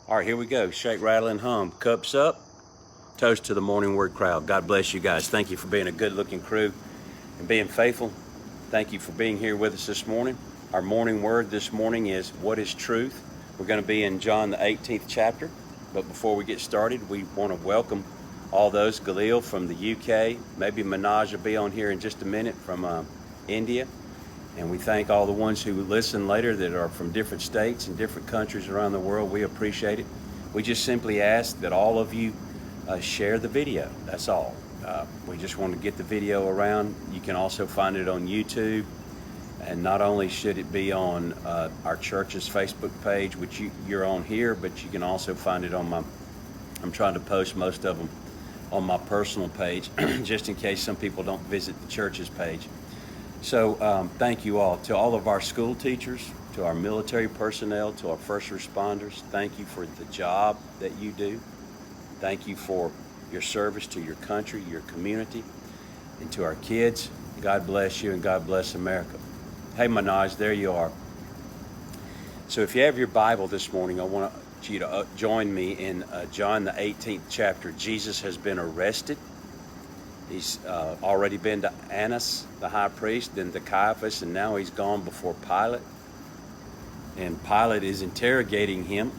All right, here we go. Shake, rattle, and hum. Cups up. Toast to the Morning Word crowd. God bless you guys. Thank you for being a good-looking crew and being faithful. Thank you for being here with us this morning. Our morning word this morning is, what is truth? We're going to be in John the 18th chapter. But before we get started, we want to welcome all those. Galil from the UK. Maybe Manaj will be on here in just a minute from India. And we thank all the ones who listen later that are from different states and different countries around the world. We appreciate it. We just simply ask that all of you share the video. That's all. We just want to get the video around. You can also find it on YouTube. And not only should it be on our church's Facebook page, which you're on here, but you can also find it on I'm trying to post most of them on my personal page, just in case some people don't visit the church's page. So thank you all. To all of our school teachers, to our military personnel, to our first responders, thank you for the job that you do. Thank you for your service to your country, your community, and to our kids. God bless you and God bless America. Hey Manaj, there you are. So if you have your Bible this morning, I want you to join me in John the 18th chapter. Jesus has been arrested. He's already been to Annas, the high priest, then to Caiaphas, and now he's gone before Pilate. And Pilate is interrogating him.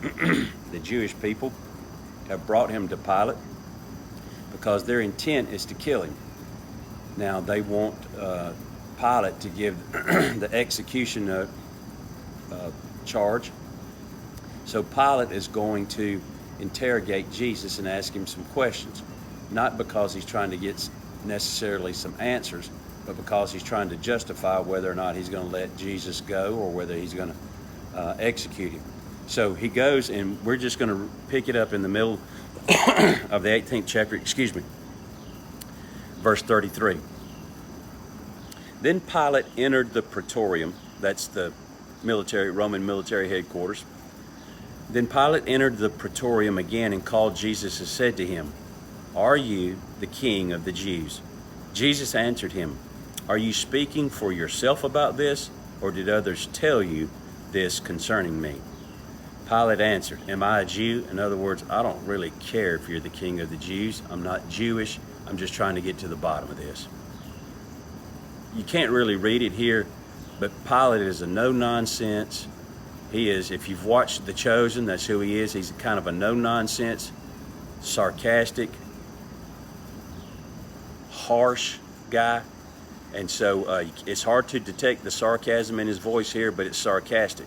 The Jewish people have brought him to Pilate because their intent is to kill him. Now they want Pilate to give the execution charge. So Pilate is going to interrogate Jesus and ask him some questions. Not because he's trying to get necessarily some answers, but because he's trying to justify whether or not he's going to let Jesus go or whether he's going to execute him. So he goes, and we're just going to pick it up in the middle of the 18th chapter, verse 33. Then Pilate entered the praetorium, that's the Roman military headquarters. Then Pilate entered the praetorium again and called Jesus and said to him, "Are you the king of the Jews?" Jesus answered him, "Are you speaking for yourself about this, or did others tell you this concerning me?" Pilate answered, "Am I a Jew?" In other words, I don't really care if you're the king of the Jews. I'm not Jewish. I'm just trying to get to the bottom of this. You can't really read it here, but Pilate is a no-nonsense. He is, if you've watched The Chosen, that's who he is. He's kind of a no-nonsense, sarcastic, harsh guy. And so it's hard to detect the sarcasm in his voice here, but it's sarcastic.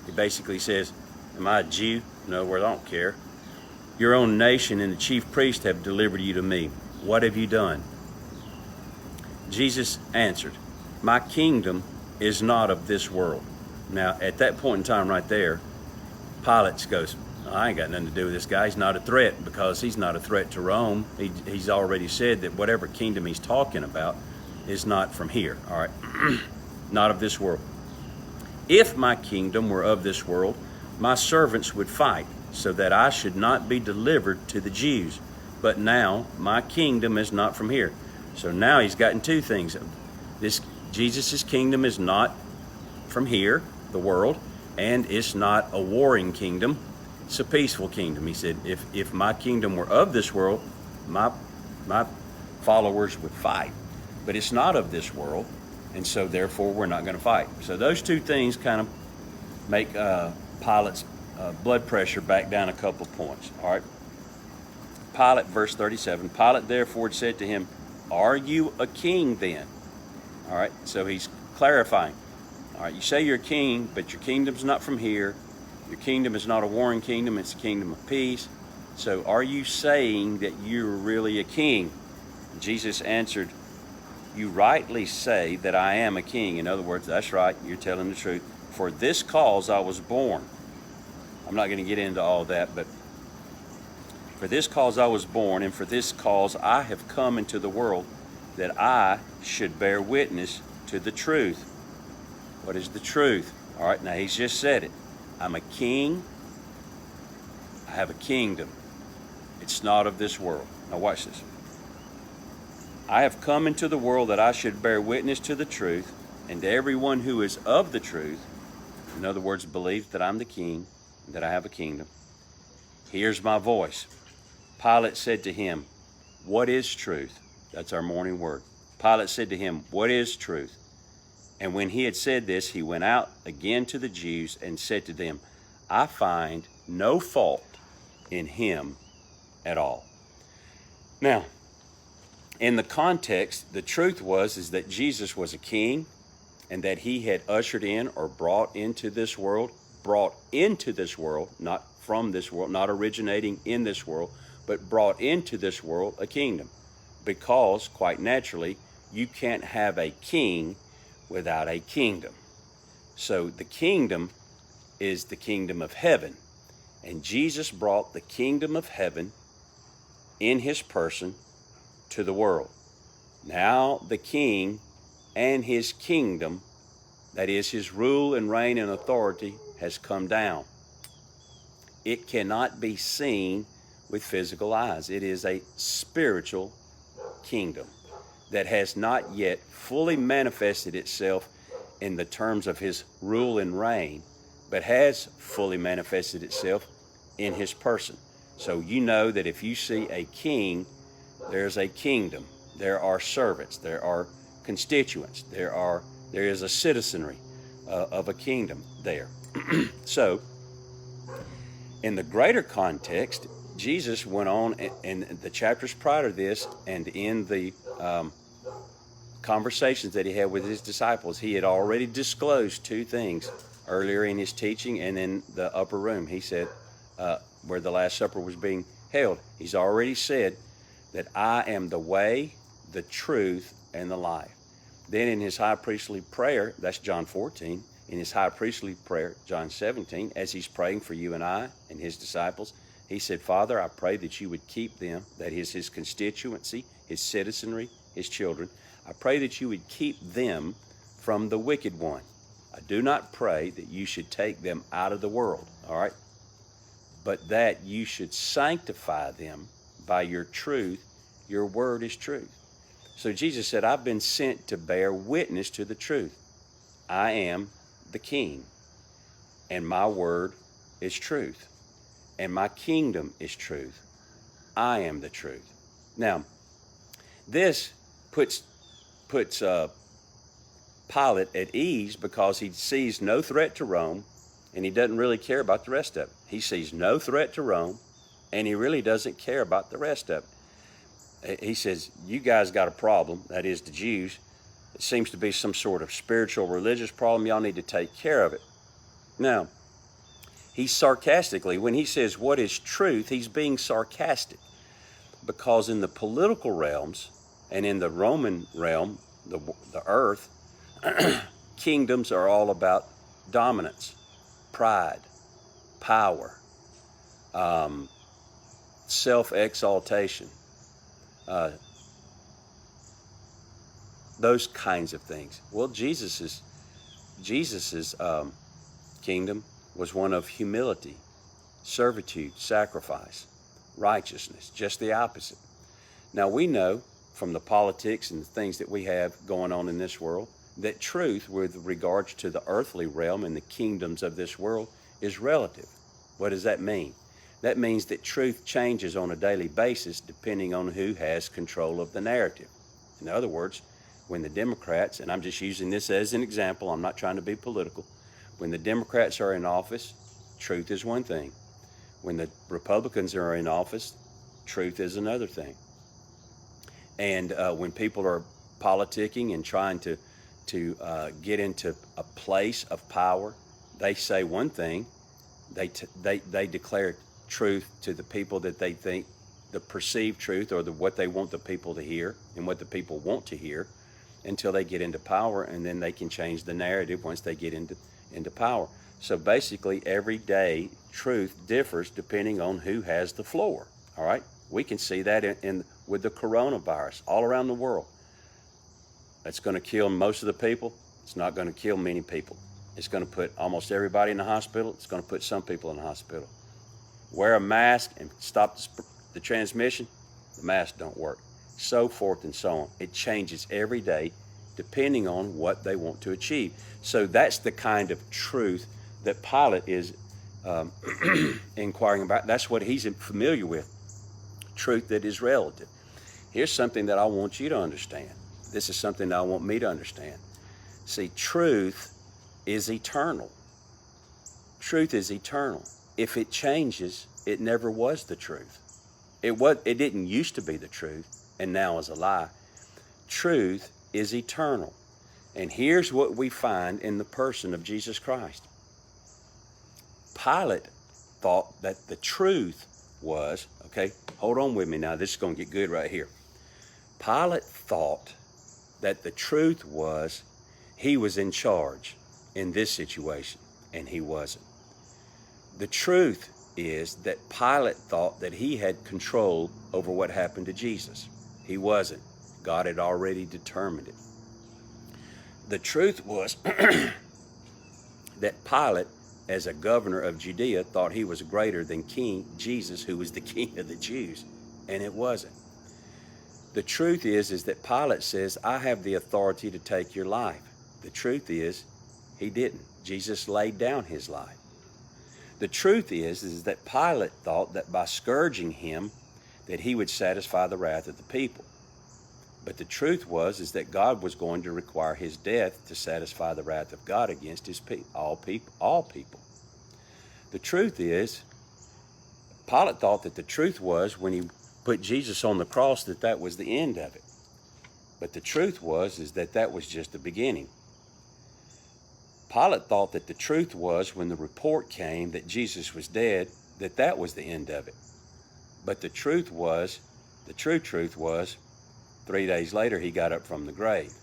He basically says, "Am I a Jew? No, well, I don't care. Your own nation and the chief priest have delivered you to me. What have you done?" Jesus answered, "My kingdom is not of this world." Now, at that point in time right there, Pilate goes, "I ain't got nothing to do with this guy. He's not a threat," because he's not a threat to Rome. He's already said that whatever kingdom he's talking about is not from here, all right? Not of this world. "If my kingdom were of this world, my servants would fight, so that I should not be delivered to the Jews. But now my kingdom is not from here." So now he's gotten two things. Jesus' kingdom is not from here, the world, and it's not a warring kingdom. It's a peaceful kingdom. He said, if my kingdom were of this world, my followers would fight. But it's not of this world, and so therefore we're not going to fight. So those two things kind of make Pilate's blood pressure back down a couple of points. All right. Pilate, verse 37, Pilate therefore said to him, "Are you a king then?" All right, so he's clarifying. All right, you say you're a king, but your kingdom's not from here. Your kingdom is not a warring kingdom, it's a kingdom of peace. So are you saying that you're really a king? Jesus answered, "You rightly say that I am a king." In other words, that's right, you're telling the truth. "For this cause I was born." I'm not going to get into all that, but "For this cause I was born, and for this cause I have come into the world, that I should bear witness to the truth." What is the truth? All right, now he's just said it. I'm a king. I have a kingdom. It's not of this world. Now watch this. "I have come into the world that I should bear witness to the truth, and to everyone who is of the truth," in other words, believes that I'm the king, that I have a kingdom, Hears my voice. Pilate said to him, what is truth? That's our morning word. Pilate said to him, what is truth? And when he had said this, he went out again to the Jews and said to them, I find no fault in him at all. Now, in the context, the truth is that Jesus was a king and that he had ushered in or brought into this world, not from this world, not originating in this world, but brought into this world a kingdom. Because, quite naturally, you can't have a king without a kingdom. So the kingdom is the kingdom of heaven. And Jesus brought the kingdom of heaven in his person to the world. Now the king and his kingdom, that is his rule and reign and authority, has come down. It cannot be seen with physical eyes. It is a spiritual kingdom that has not yet fully manifested itself in the terms of his rule and reign, but has fully manifested itself in his person. So you know that if you see a king, there's a kingdom. There are servants. There are constituents. There is a citizenry of a kingdom there. So, in the greater context, Jesus went on in the chapters prior to this and in the conversations that he had with his disciples. He had already disclosed two things earlier in his teaching and in the upper room. He said, where the Last Supper was being held, he's already said that I am the way, the truth, and the life. Then in his high priestly prayer, that's John 14, in his high priestly prayer, John 17, as he's praying for you and I and his disciples, he said, Father, I pray that you would keep them, that is his constituency, his citizenry, his children. I pray that you would keep them from the wicked one. I do not pray that you should take them out of the world, all right? But that you should sanctify them by your truth. Your word is truth. So Jesus said, I've been sent to bear witness to the truth. I am the king, and my word is truth, and my kingdom is truth. I am the truth. Now, this puts Pilate at ease because he sees no threat to Rome, and he doesn't really care about the rest of it. He sees no threat to Rome, and he really doesn't care about the rest of it. He says, you guys got a problem, that is the Jews. It seems to be some sort of spiritual, religious problem. Y'all need to take care of it. Now, he's sarcastically, when he says what is truth, he's being sarcastic. Because in the political realms and in the Roman realm, the earth, kingdoms are all about dominance, pride, power, self-exaltation, those kinds of things. Well, Jesus's kingdom was one of humility, servitude, sacrifice, righteousness, just the opposite. Now we know from the politics and the things that we have going on in this world that truth with regards to the earthly realm and the kingdoms of this world is relative. What does that mean? That means that truth changes on a daily basis depending on who has control of the narrative. In other words, when the Democrats, and I'm just using this as an example, I'm not trying to be political, when the Democrats are in office, truth is one thing. When the Republicans are in office, truth is another thing. And when people are politicking and trying to get into a place of power, they say one thing, they declare truth to the people that they think, the perceived truth or what they want the people to hear and what the people want to hear until they get into power, and then they can change the narrative once they get into power. So basically every day truth differs depending on who has the floor, all right? We can see that with the coronavirus all around the world. It's going to kill most of the people. It's not going to kill many people. It's going to put almost everybody in the hospital. It's going to put some people in the hospital. Wear a mask and stop the transmission. The mask don't work. So forth and so on. It changes every day depending on what they want to achieve. So that's the kind of truth that Pilate is inquiring about. That's what he's familiar with. Truth that is relative. Here's something that I want you to understand. This is something that I want me to understand. See, truth is eternal. Truth is eternal. If it changes, it never was the truth. It didn't used to be the truth, and now is a lie. Truth is eternal. And here's what we find in the person of Jesus Christ. Pilate thought that the truth was, okay, hold on with me now, this is going to get good right here. Pilate thought that the truth was he was in charge in this situation, and he wasn't. The truth is that Pilate thought that he had control over what happened to Jesus. He wasn't. God had already determined it. The truth was that Pilate, as a governor of Judea, thought he was greater than King Jesus, who was the king of the Jews, and it wasn't. The truth is that Pilate says, I have the authority to take your life. The truth is, he didn't. Jesus laid down his life. The truth is that Pilate thought that by scourging him, that he would satisfy the wrath of the people. But the truth is that God was going to require his death to satisfy the wrath of God against his all people. The truth is, Pilate thought that the truth was when he put Jesus on the cross that was the end of it. But the truth is that was just the beginning. Pilate thought that the truth was when the report came that Jesus was dead, that was the end of it. But the true truth was, 3 days later he got up from the grave.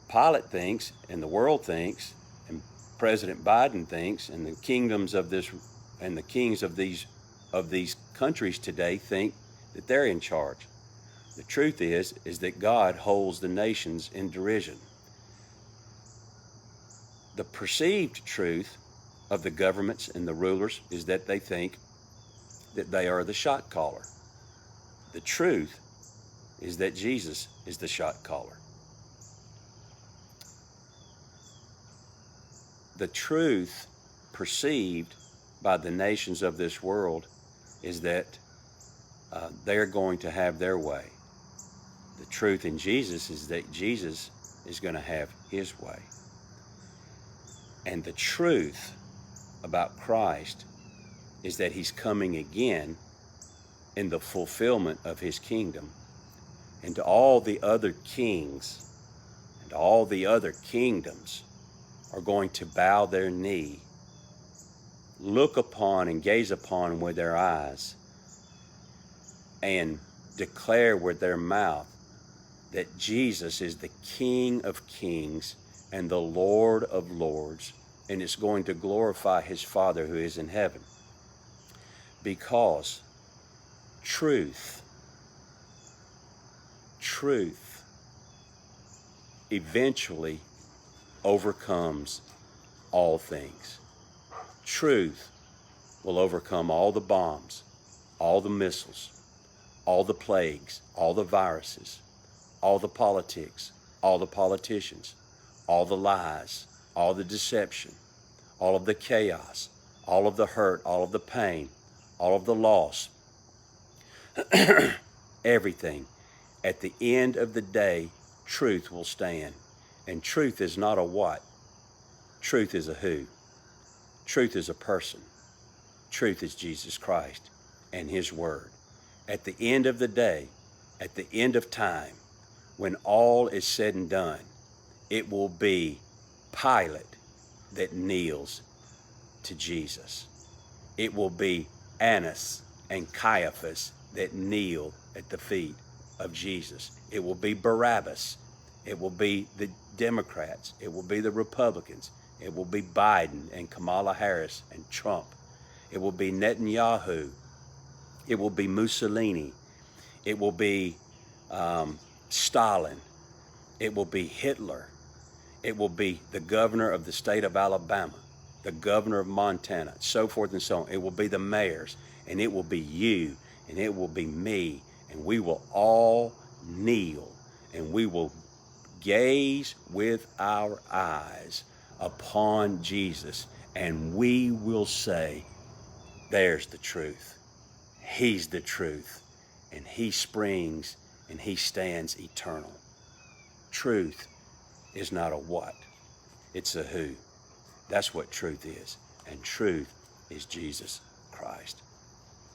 Pilate thinks, and the world thinks, and President Biden thinks, and the kingdoms of this, and the kings of these countries today think that they're in charge. The truth is that God holds the nations in derision. The perceived truth of the governments and the rulers is that they think that they are the shot caller. The truth is that Jesus is the shot caller. The truth perceived by the nations of this world is that they're going to have their way. The truth in Jesus is that Jesus is going to have his way. And the truth about Christ is that he's coming again in the fulfillment of his kingdom. And to all the other kings and all the other kingdoms are going to bow their knee, look upon and gaze upon with their eyes, and declare with their mouth that Jesus is the King of kings and the Lord of lords, and it's going to glorify his Father who is in heaven. Because truth eventually overcomes all things. Truth will overcome all the bombs, all the missiles, all the plagues, all the viruses, all the politics, all the politicians, all the lies, all the deception, all of the chaos, all of the hurt, all of the pain, all of the loss, everything. At the end of the day, truth will stand. And truth is not a what. Truth is a who. Truth is a person. Truth is Jesus Christ and his word. At the end of the day, at the end of time, when all is said and done, it will be Pilate that kneels to Jesus. It will be Annas and Caiaphas that kneel at the feet of Jesus. It will be Barabbas. It will be the Democrats. It will be the Republicans. It will be Biden and Kamala Harris and Trump. It will be Netanyahu. It will be Mussolini. It will be Stalin. It will be Hitler. It will be the governor of the state of Alabama, the governor of Montana, so forth and so on. It will be the mayors, and it will be you, and it will be me, and we will all kneel, and we will gaze with our eyes upon Jesus and we will say, there's the truth. He's the truth, and he springs and he stands eternal. Truth is not a what, it's a who. That's what truth is, and truth is Jesus Christ.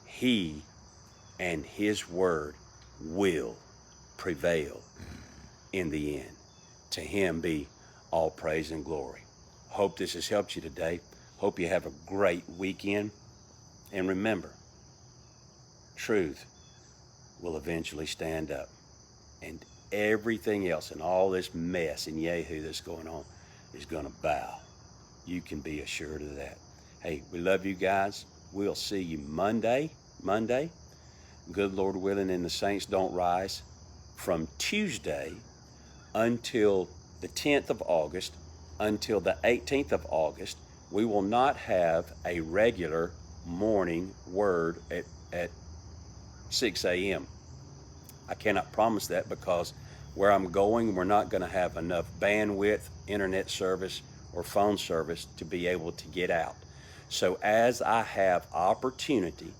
He and his word will prevail in the end. To him be all praise and glory. Hope this has helped you today. Hope you have a great weekend. And remember, truth will eventually stand up. And everything else and all this mess and yahoo that's going on is going to bow. You can be assured of that. Hey, we love you guys. We'll see you Monday. Good Lord willing, and the saints don't rise. From Tuesday until the 10th of August, until the 18th of August, we will not have a regular morning word at 6 a.m. I cannot promise that because where I'm going, we're not going to have enough bandwidth, internet service, or phone service to be able to get out. So as I have opportunity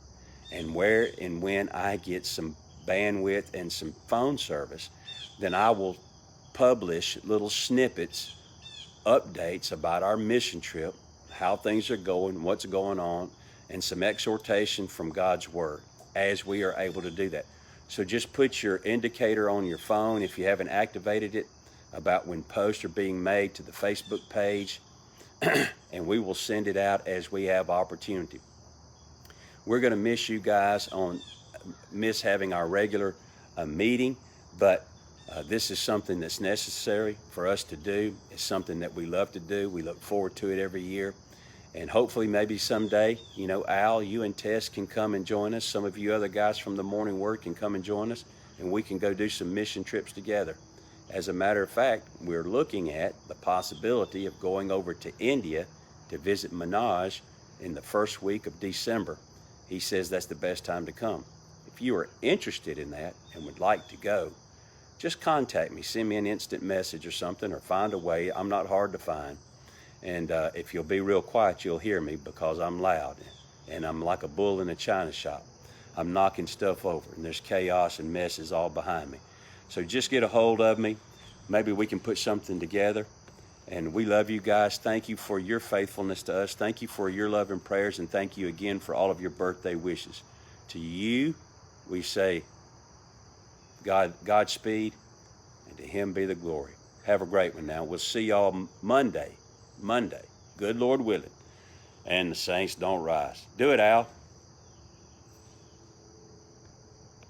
and where and when I get some bandwidth and some phone service, then I will publish little snippets, updates about our mission trip, how things are going, what's going on, and some exhortation from God's Word as we are able to do that. So just put your indicator on your phone if you haven't activated it about when posts are being made to the Facebook page, and we will send it out as we have opportunity. We're going to miss you guys, miss having our regular meeting, but this is something that's necessary for us to do. It's something that we love to do. We look forward to it every year. And hopefully maybe someday, Al, you and Tess can come and join us. Some of you other guys from the morning word can come and join us, and we can go do some mission trips together. As a matter of fact, we're looking at the possibility of going over to India to visit Manoj in the first week of December. He says that's the best time to come. If you are interested in that and would like to go, just contact me. Send me an instant message or something, or find a way. I'm not hard to find. And if you'll be real quiet, you'll hear me because I'm loud. And I'm like a bull in a china shop. I'm knocking stuff over, and there's chaos and messes all behind me. So just get a hold of me. Maybe we can put something together. And we love you guys. Thank you for your faithfulness to us. Thank you for your love and prayers. And thank you again for all of your birthday wishes. To you, we say, Godspeed, and to him be the glory. Have a great one now. We'll see y'all Monday. Good Lord willing. And the saints don't rise. Do it, Al.